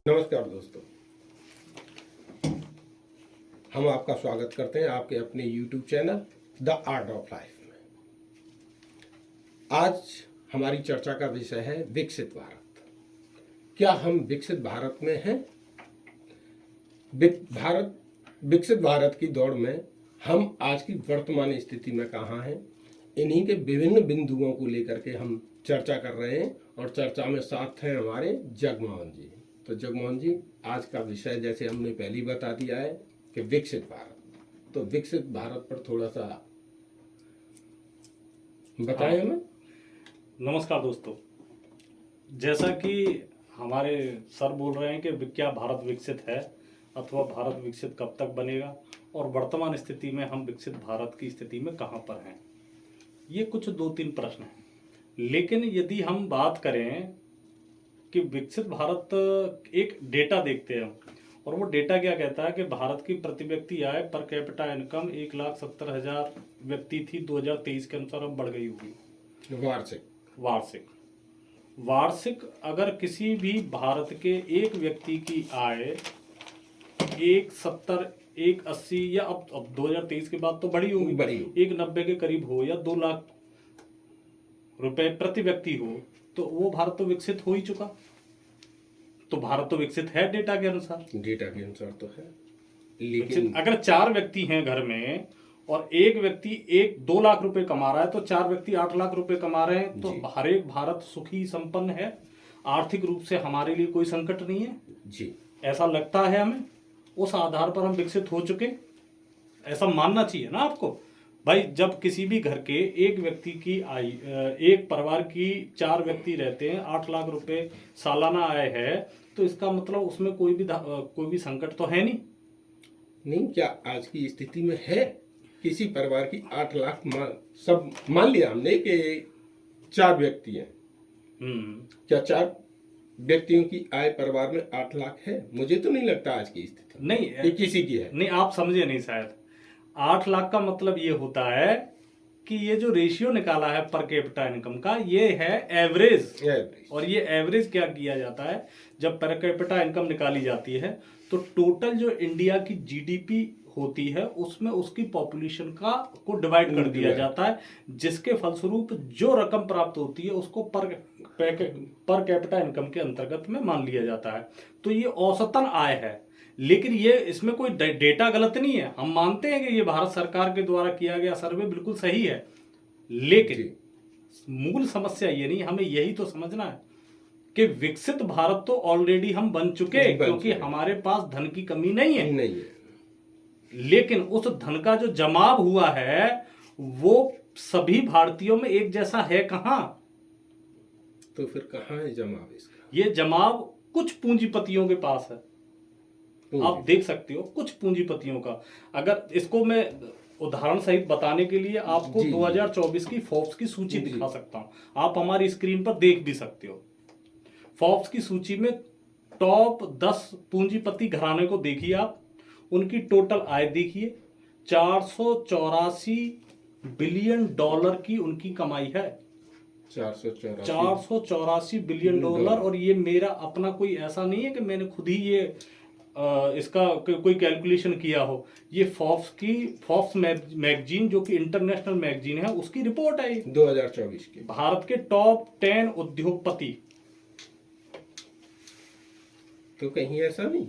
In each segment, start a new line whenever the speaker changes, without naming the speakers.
नमस्कार दोस्तों, हम आपका स्वागत करते हैं आपके अपने YouTube channel the art of life में। आज हमारी चर्चा का विषय है विकसित भारत। क्या हम विकसित भारत में हैं? विकसित भारत की दौड़ में हम आज की वर्तमान स्थिति में कहाँ हैं? इन्हीं के विभिन्न बिंदुओं को लेकर के हम चर्चा कर रहे हैं और चर्चा में साथ हैं हमारे जगमोहन जी। तो जगमोहन जी, आज का विषय जैसे हमने पहले ही बता दिया है कि विकसित भारत, तो विकसित भारत पर थोड़ा सा बताएं हमें।
नमस्कार दोस्तों, जैसा कि हमारे सर बोल रहे हैं कि क्या भारत विकसित है अथवा भारत विकसित कब तक बनेगा और वर्तमान स्थिति में हम विकसित भारत की स्थिति में कहाँ पर हैं, ये कुछ 2-3 प्रश्न हैं। लेकिन यदि हम बात करें कि विकसित भारत, एक डेटा देखते हैं और वो डेटा क्या कहता है कि भारत की प्रति व्यक्ति आय पर कैपिटा इनकम 1,70,000 व्यक्ति थी 2023 के अनुसार, अब बढ़ गई होगी वार्षिक। अगर किसी भी भारत के एक व्यक्ति की आय 1,70, 1,80 या अब 2023 के बाद तो बढ़ी होगी, 1,90 के करीब हो या 2 लाख रुपए प्रति व्यक्ति हो, तो वो भारत तो विकसित हो ही चुका। तो भारत तो विकसित है डेटा के अनुसार
तो है। लेकिन
अगर 4 व्यक्ति हैं घर में और एक व्यक्ति 2 लाख रुपए कमा रहा है तो 4 व्यक्ति 8 लाख रुपए कमा रहे हैं, तो हर एक भारत सुखी संपन्न है, आर्थिक रूप से हमारे लिए कोई संकट नहीं है
जी,
ऐसा लगता है हमें। उस आधार पर हम विकसित हो चुके, ऐसा मानना चाहिए ना आपको भाई। जब किसी भी घर के एक व्यक्ति की आय, एक परिवार की 4 व्यक्ति रहते हैं, 8 लाख रुपए सालाना आय है, तो इसका मतलब उसमें कोई भी संकट तो है नहीं।
क्या आज की स्थिति में है किसी परिवार की 8 लाख सब मान लिया हमने कि 4 व्यक्ति हैं, क्या 4 व्यक्तियों की आय परिवार में 8 लाख है? मुझे तो नहीं लगता आज की स्थिति
नहीं
कि किसी की है।
नहीं, आप समझे नहीं शायद। 8 लाख का मतलब ये होता है कि ये जो रेशियो निकाला है पर कैपिटा इनकम का, ये है एवरेज। और ये एवरेज क्या किया जाता है, जब पर कैपिटा इनकम निकाली जाती है तो टोटल जो इंडिया की जीडीपी होती है उसमें उसकी पॉपुलेशन को डिवाइड कर दिया जाता है, जिसके फलस्वरूप जो रकम प्राप्त होती है उसको पर कैपिटा इनकम के अंतर्गत में मान लिया जाता है। तो ये औसतन आय है, लेकिन ये इसमें कोई डेटा गलत नहीं है। हम मानते हैं कि ये भारत सरकार के द्वारा किया गया सर्वे बिल्कुल सही है, लेकिन मूल समस्या ये नहीं, हमें यही तो समझना है कि विकसित भारत तो ऑलरेडी हम बन चुके, क्योंकि हमारे पास धन की कमी नहीं है। लेकिन उस धन का जो जमाव हुआ है वो सभी भारतीयों में एक जैसा है कहां?
तो फिर कहां है जमाव इसका?
ये जमाव कुछ पूंजीपतियों के पास है, आप देख सकते हो, कुछ पूंजीपतियों का। अगर इसको मैं उदाहरण सहित बताने के लिए आपको 2024 की फोर्ब्स की सूची दिखा सकता हूं, आप हमारी स्क्रीन पर देख भी सकते हो। फोर्ब्स की सूची में टॉप 10 पूंजीपति घराने को देखिए आप, उनकी टोटल आय देखिए, 484 बिलियन डॉलर की उनकी कमाई है। 484 बिलियन डॉलर। और ये मेरा अपना कोई ऐसा नहीं है कि मैंने खुद ही ये इसका कोई कैलकुलेशन किया हो, ये फोर्ब्स मैगजीन जो कि इंटरनेशनल मैगजीन है उसकी रिपोर्ट है
2024 की। भारत
के टॉप 10 उद्योगपति।
तो कहीं ऐसा नहीं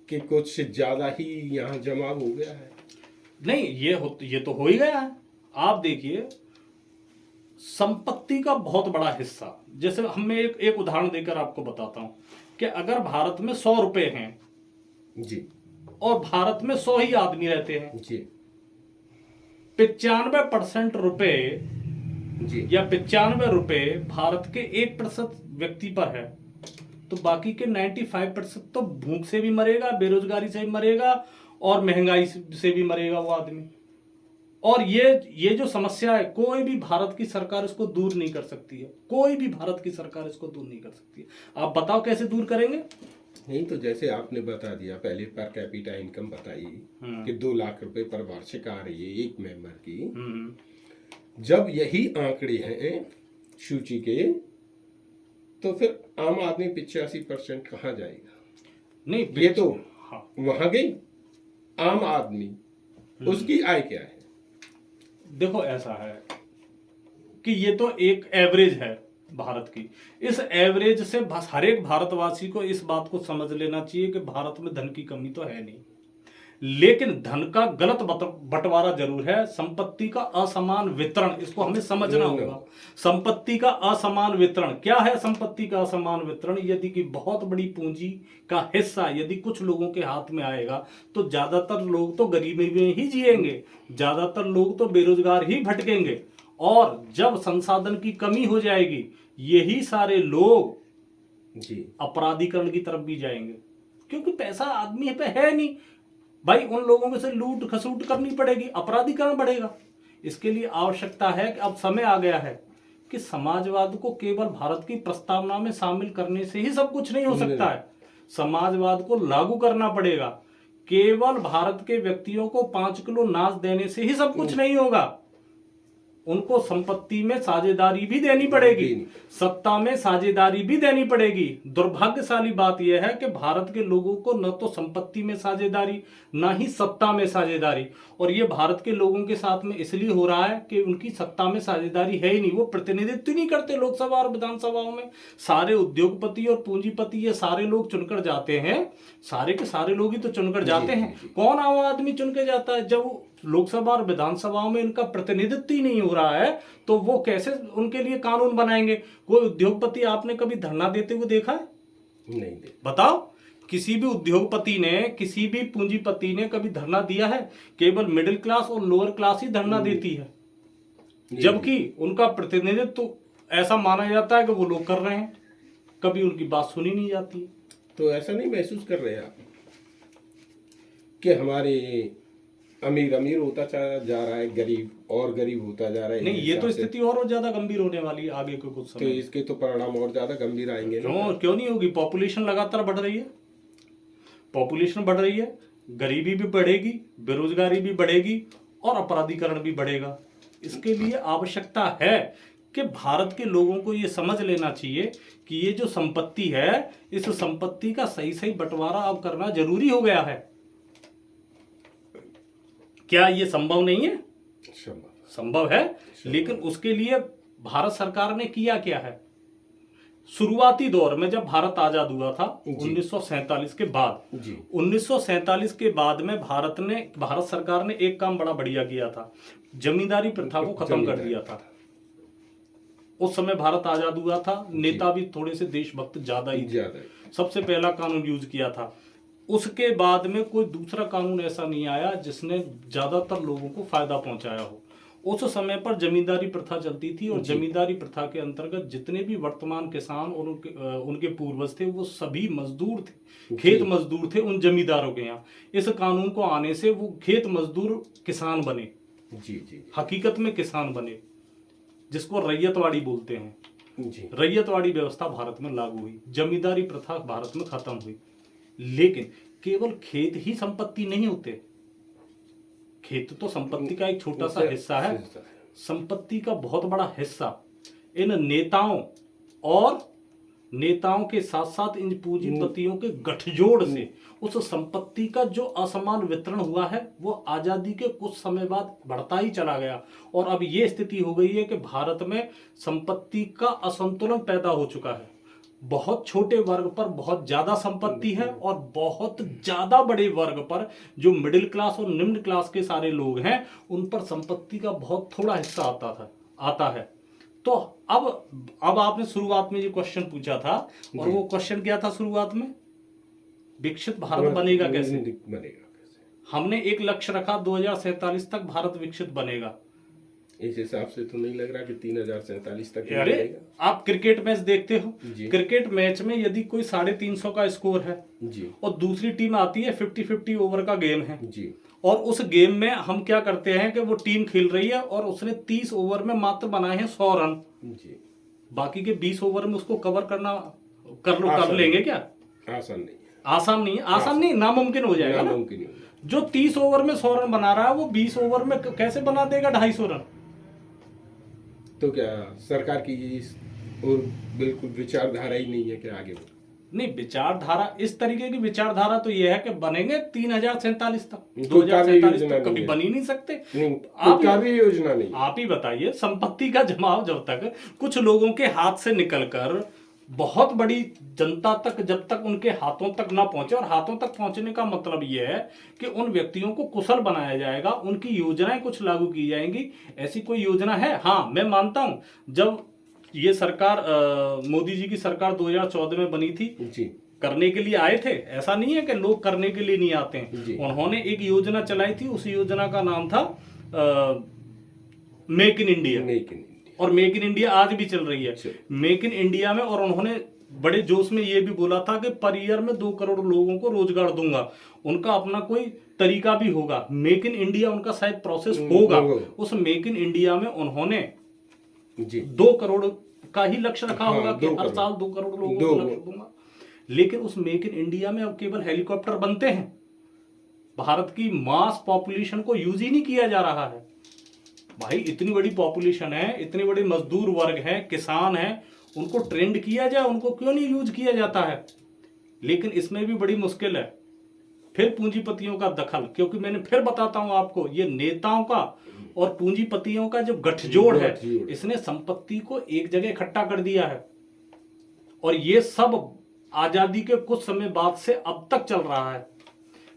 कि कुछ ज्यादा ही यहाँ जमाव हो गया है?
नहीं, ये तो हो ही गया है। आप देखिए, संपत्ति का बहुत बड़ा हिस्सा, जैसे मैं एक उदाहरण देकर आपको बताता हूं कि अगर भारत में 100 रुपए हैं
जी, और
भारत में 100 ही आदमी रहते हैं
जी,
95% रुपए
जी, या
95 रुपए भारत के 1% व्यक्ति पर है, तो बाकी के 95% तो भूख से भी मरेगा, बेरोजगारी से भी मरेगा और महंगाई से भी मरेगा वो आदमी। और ये जो समस्या है, कोई भी भारत की सरकार इसको दूर नहीं कर सकती है, कोई भी भारत की सरकार इसको दूर नहीं कर सकती है। आप बताओ कैसे दूर करेंगे?
नहीं तो जैसे आपने बता दिया पहले, पर कैपिटा इनकम बताई कि 2 लाख रुपए पर वार्षिक आ रही है एक मेंबर की। जब यही आंकड़े हैं सूची के तो फिर आम आदमी 85% कहाँ जाएगा?
नहीं,
ये तो
हाँ,
वहां गई आम आदमी, उसकी आय क्या है?
देखो ऐसा है कि ये तो एक एवरेज है भारत की। इस एवरेज से हर एक भारतवासी को इस बात को समझ लेना चाहिए कि भारत में धन की कमी तो है नहीं, लेकिन धन का गलत बंटवारा जरूर है। संपत्ति का असमान वितरण, इसको हमें समझना होगा। संपत्ति का असमान वितरण क्या है? संपत्ति का असमान वितरण, यदि कि बहुत बड़ी पूंजी का हिस्सा यदि कुछ लोगों के हाथ में आएगा तो ज्यादातर लोग तो गरीबी में ही जिएंगे, ज्यादातर लोग तो बेरोजगार ही भटकेंगे, और जब संसाधन की कमी हो जाएगी यही सारे लोग
जी
अपराधीकरण की तरफ भी जाएंगे, क्योंकि पैसा आदमी पे है नहीं भाई। उन लोगों में से लूट खसूट करनी पड़ेगी, अपराधीकरण बढ़ेगा। इसके लिए आवश्यकता है कि अब समय आ गया है कि समाजवाद को केवल भारत की प्रस्तावना में शामिल करने से ही सब कुछ नहीं हो सकता है। समाजवाद को लागू करना पड़ेगा। केवल भारत के व्यक्तियों को 5 किलो नाच देने से ही सब कुछ नहीं होगा। उनको संपत्ति में साझेदारी भी देनी पड़ेगी, सत्ता में साझेदारी भी देनी पड़ेगी। दुर्भाग्यशाली बात यह है कि भारत के लोगों को न तो संपत्ति में साझेदारी, न ही सत्ता में साझेदारी, और ये भारत के लोगों के साथ में इसलिए हो रहा है कि उनकी सत्ता में साझेदारी है ही नहीं। वो प्रतिनिधित्व नहीं करते लोकसभा और विधानसभाओं में। सारे उद्योगपति और पूंजीपति ये सारे लोग चुनकर जाते हैं, सारे के सारे लोग ही तो चुनकर जाते हैं। कौन आम आदमी चुन के जाता है? जब लोकसभा और विधानसभाओं में इनका प्रतिनिधित्व ही नहीं हो रहा है तो वो कैसे उनके लिए कानून बनाएंगे? कोई उद्योगपति आपने कभी धरना देते हुए देखा है?
नहीं।
बताओ, किसी भी उद्योगपति ने, किसी भी पूंजीपति ने कभी धरना दिया है? केवल मिडिल क्लास और लोअर क्लास ही धरना देती है, जबकि उनका प्रतिनिधित्व ऐसा माना जाता है कि वो लोग कर रहे हैं, कभी उनकी बात सुनी नहीं जाती।
तो ऐसा नहीं महसूस कर रहे आप कि हमारे अमीर अमीर होता जा रहा है, गरीब और गरीब होता जा रहा है?
नहीं, ये तो स्थिति और ज्यादा गंभीर होने वाली है आगे के कुछ समय।
तो इसके तो परिणाम और ज्यादा गंभीर आएंगे।
क्यों नहीं होगी? पॉपुलेशन लगातार बढ़ रही है, पॉपुलेशन बढ़ रही है, गरीबी भी बढ़ेगी, बेरोजगारी भी बढ़ेगी और अपराधीकरण भी बढ़ेगा। इसके लिए आवश्यकता है कि भारत के लोगों को ये समझ लेना चाहिए कि ये जो संपत्ति है, इस संपत्ति का सही सही बंटवारा अब करना जरूरी हो गया है। क्या ये संभव नहीं है? संभव है, लेकिन उसके लिए भारत सरकार ने किया क्या है? शुरुआती दौर में जब भारत आजाद हुआ था 1947 के बाद, 1947 के बाद में भारत सरकार ने एक काम बड़ा बढ़िया किया था, जमींदारी प्रथा को खत्म कर दिया था। उस समय भारत आजाद हुआ था, नेता भी थोड़े से देशभक्त ज्यादा ही थे। सबसे पहला कानून यूज किया था। उसके बाद में कोई दूसरा कानून ऐसा नहीं आया जिसने ज्यादातर लोगों को फायदा पहुंचाया हो। उस समय पर जमींदारी प्रथा चलती थी, और जमींदारी प्रथा के अंतर्गत जितने भी वर्तमान किसान और उनके पूर्वज थे वो सभी मजदूर थे, खेत मजदूर थे उन जमींदारों के यहाँ। इस कानून को आने से वो खेत मजदूर किसान बने, हकीकत में किसान बने, जिसको रैयतवाड़ी बोलते हैं। रैयतवाड़ी व्यवस्था भारत में लागू हुई, जमींदारी प्रथा भारत में खत्म हुई। लेकिन केवल खेत ही संपत्ति नहीं होते, खेत तो संपत्ति का एक छोटा सा हिस्सा है। संपत्ति का बहुत बड़ा हिस्सा इन नेताओं के साथ साथ इन पूंजीपतियों के गठजोड़ से उस संपत्ति का जो असमान वितरण हुआ है वो आजादी के कुछ समय बाद बढ़ता ही चला गया। और अब ये स्थिति हो गई है कि भारत में संपत्ति का असंतुलन पैदा हो चुका है। बहुत छोटे वर्ग पर बहुत ज्यादा संपत्ति है और बहुत ज्यादा बड़े वर्ग पर, जो मिडिल क्लास और निम्न क्लास के सारे लोग हैं, उन पर संपत्ति का बहुत थोड़ा हिस्सा आता है। तो अब आपने शुरुआत में जो क्वेश्चन पूछा था, और वो क्वेश्चन क्या था शुरुआत में? विकसित भारत बनेगा कैसे? हमने एक लक्ष्य रखा 2047 तक भारत विकसित बनेगा।
इस हिसाब से तो नहीं लग रहा कि 3047 तक।
अरे आप क्रिकेट मैच देखते हो, क्रिकेट मैच में यदि कोई 350 का स्कोर है और दूसरी टीम आती है, 50-50 ओवर का गेम है, और उस गेम में हम क्या करते हैं कि वो टीम खेल रही है और उसने 30 ओवर में मात्र बनाए हैं 100 रन, बाकी के 20 ओवर में उसको कवर कर लेंगे क्या? आसान नहीं, नामुमकिन हो जाएगा ना। जो 30 ओवर में 100 रन बना रहा है वो 20 ओवर में कैसे बना देगा 250 रन?
तो क्या सरकार की और बिल्कुल विचारधारा ही नहीं है कि आगे बढ़े।
नहीं, विचारधारा इस तरीके की विचारधारा तो ये है कि बनेंगे 3047 तक,
कोई कार्य
2047
योजना
तक कभी
नहीं है।
बन ही नहीं सकते।
नहीं,
आप
कोई कार्य योजना नहीं।
आप ही बताइए, संपत्ति का जमाव जब तक कुछ लोगों के हाथ से निकलकर बहुत बड़ी जनता तक, जब तक उनके हाथों तक ना पहुंचे, और हाथों तक पहुंचने का मतलब यह है कि उन व्यक्तियों को कुशल बनाया जाएगा, उनकी योजनाएं कुछ लागू की जाएंगी। ऐसी कोई योजना है? हाँ, मैं मानता हूं, जब ये सरकार मोदी जी की सरकार 2014 में बनी थी,
जी,
करने के लिए आए थे। ऐसा नहीं है कि लोग करने के लिए नहीं आते हैं। उन्होंने एक योजना चलाई थी, उस योजना का नाम था मेक इन इंडिया। और मेक इन इंडिया आज भी चल रही है। मेक इन इंडिया में, और उन्होंने बड़े जोश में ये भी बोला था कि पर ईयर में 2 करोड़ लोगों को रोजगार दूंगा। उनका अपना कोई तरीका भी होगा, मेक इन इंडिया उनका शायद प्रोसेस होगा। उस मेक इन इंडिया में उन्होंने 2 करोड़ का ही लक्ष्य रखा होगा कि हर साल 2 करोड़ लोगों को लक्ष्य दूंगा। लेकिन उस मेक इन इंडिया में अब केवल हेलीकॉप्टर बनते हैं। भारत की मास पॉपुलेशन को यूज ही नहीं किया जा रहा है। भाई, इतनी बड़ी पॉपुलेशन है, इतने बड़े मजदूर वर्ग हैं, किसान हैं, उनको ट्रेंड किया जाए, उनको क्यों नहीं यूज किया जाता है? लेकिन इसमें भी बड़ी मुश्किल है, फिर पूंजीपतियों का दखल। क्योंकि मैंने फिर बताता हूं आपको, ये नेताओं का और पूंजीपतियों का जो गठजोड़ है, इसने संपत्ति को एक जगह इकट्ठा कर दिया है। और ये सब आजादी के कुछ समय बाद से अब तक चल रहा है।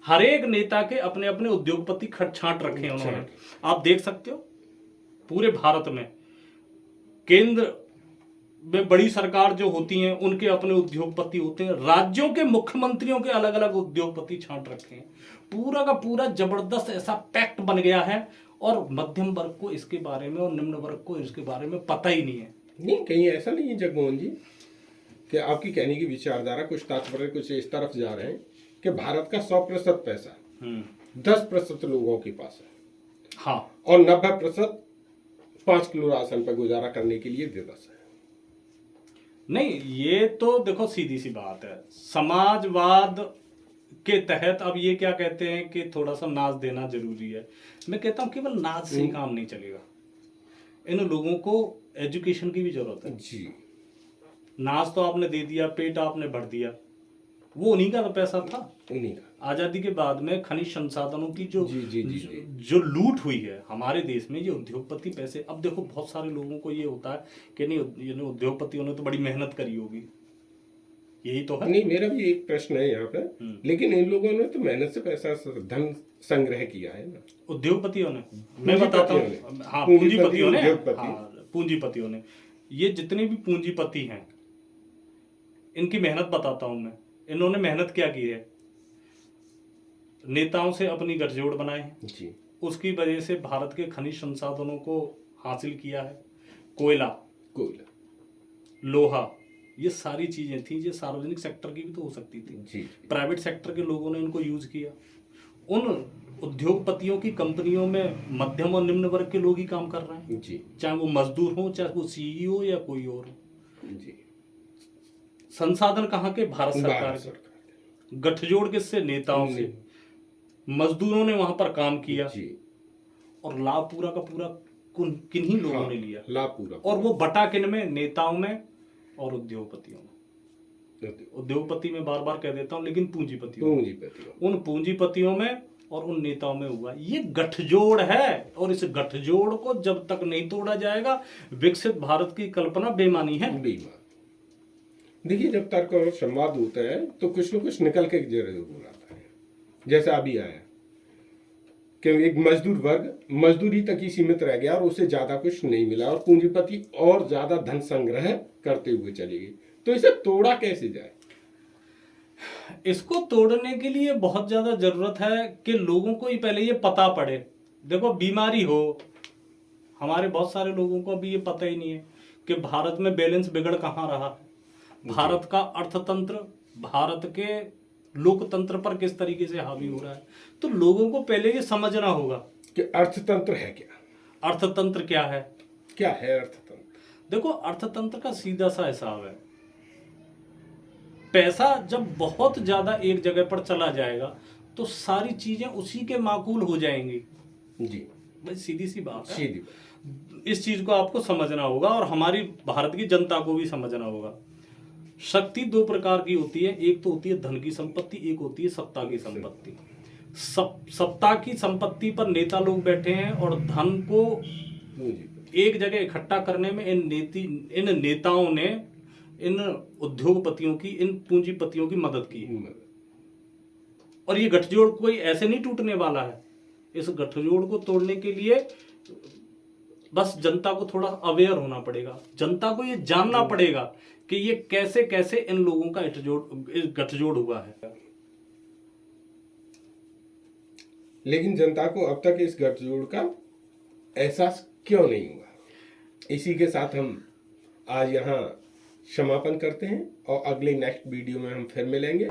हर एक नेता के अपने अपने उद्योगपति छांट रखे हैं उन्होंने। आप देख सकते हो पूरे भारत में केंद्र में बड़ी सरकार जो होती हैं, उनके अपने उद्योगपति होते हैं। राज्यों के मुख्यमंत्रियों के अलग अलग उद्योगपति छांट रखे हैं। पूरा का पूरा जबरदस्त ऐसा पैक्ट बन गया है, और मध्यम वर्ग को इसके बारे में और निम्न वर्ग को इसके बारे में पता ही नहीं है।
नहीं, कहीं ऐसा नहीं है जगमोहन जी कि आपकी कहने की विचारधारा कुछ तात्पर्य कुछ इस तरफ जा रहे हैं कि भारत का 100% पैसा 10% लोगों के पास है।
हाँ,
और 90% 5 किलो राशन पर गुजारा करने के लिए विवश है।
नहीं, ये तो देखो सीधी सी बात है। समाजवाद के तहत अब ये क्या कहते हैं कि थोड़ा सा नाच देना जरूरी है। मैं कहता हूं केवल नाच से काम नहीं चलेगा, इन लोगों को एजुकेशन की भी जरूरत है।
जी,
नाच तो आपने दे दिया, पेट आपने भर दिया, वो उन्हीं का पैसा था।
उन्हीं का।
आजादी के बाद में खनिज संसाधनों की जो जो लूट हुई है हमारे देश में, ये उद्योगपति पैसे। अब देखो, बहुत सारे लोगों को ये होता है कि नहीं, उद्योगपतियों ने तो बड़ी मेहनत करी होगी, यही तो है।
नहीं, मेरा भी एक प्रश्न है यहाँ पे, लेकिन इन लोगों ने तो मेहनत से पैसा धन संग्रह किया है ना,
उद्योगपतियों ने। मैं बताता हूँ, हाँ, पूंजीपतियों ने, हाँ, पूंजीपतियों ने। ये जितने भी पूंजीपति हैं, इनकी मेहनत बताता हूं मैं। इन्होंने मेहनत क्या की है? नेताओं से अपनी गठजोड़ बनाए हैं, उसकी वजह से भारत के खनिज संसाधनों को हासिल किया है। कोयला, लोहा, ये सारी चीजें थी, ये सार्वजनिक सेक्टर की भी तो हो सकती थी। प्राइवेट सेक्टर के लोगों ने इनको यूज किया। उन उद्योगपतियों की कंपनियों में मध्यम और निम्न वर्ग के लोग ही काम कर रहे हैं, चाहे वो मजदूर हो, चाहे वो सीईओ या कोई और हो। संसाधन कहाँ के? भारत सरकार के। गठजोड़ किससे? नेताओं से। मजदूरों ने वहां पर काम किया, और लाभ पूरा का पूरा किन्हीं लोगों ने लिया।
लाभ पूरा,
और वो बटा किन में? नेताओं में और उद्योगपतियों में। उद्योगपति में बार बार कह देता हूं, लेकिन पूंजीपतियों, उन पूंजीपतियों में और उन नेताओं में हुआ ये गठजोड़ है। और इस गठजोड़ को जब तक नहीं तोड़ा जाएगा, विकसित भारत की कल्पना बेमानी है।
देखिए, जब तर्क और संवाद होता है तो कुछ न कुछ निकल के जरूर आता है। जैसा अभी आया कि एक मजदूर वर्ग मजदूरी तक ही सीमित रह गया और उससे ज्यादा कुछ नहीं मिला, और पूंजीपति और ज्यादा धन संग्रह करते हुए चले गए। तो इसे तोड़ा कैसे जाए?
इसको तोड़ने के लिए बहुत ज्यादा जरूरत है कि लोगों को ही पहले ये पता पड़े। देखो, बीमारी हो, हमारे बहुत सारे लोगों को अभी ये पता ही नहीं है कि भारत में बैलेंस बिगड़ कहाँ रहा। भारत का अर्थतंत्र, भारत के लोकतंत्र पर किस तरीके से हावी हो रहा है। तो लोगों को पहले ये समझना होगा
कि अर्थतंत्र है क्या।
अर्थतंत्र क्या है?
क्या है अर्थतंत्र?
देखो, अर्थतंत्र का सीधा सा हिसाब है, पैसा जब बहुत ज्यादा एक जगह पर चला जाएगा तो सारी चीजें उसी के माकूल हो जाएंगी।
जी,
भाई सीधी सी बात है। इस चीज को आपको समझना होगा और हमारी भारत की जनता को भी समझना होगा। शक्ति दो प्रकार की होती है, एक तो होती है धन की संपत्ति, एक होती है सत्ता की संपत्ति। सत्ता की संपत्ति पर नेता लोग बैठे हैं और धन को एक जगह इकट्ठा करने में इन नेताओं ने इन उद्योगपतियों की, इन पूंजीपतियों की मदद की है। और ये गठजोड़ कोई ऐसे नहीं टूटने वाला है। इस गठजोड़ को तोड़ने के लिए बस जनता को थोड़ा अवेयर होना पड़ेगा, जनता को ये जानना पड़ेगा कि ये कैसे कैसे इन लोगों का गठजोड़ हुआ है।
लेकिन जनता को अब तक इस गठजोड़ का एहसास क्यों नहीं हुआ? इसी के साथ हम आज यहाँ समापन करते हैं और अगले नेक्स्ट वीडियो में हम फिर मिलेंगे।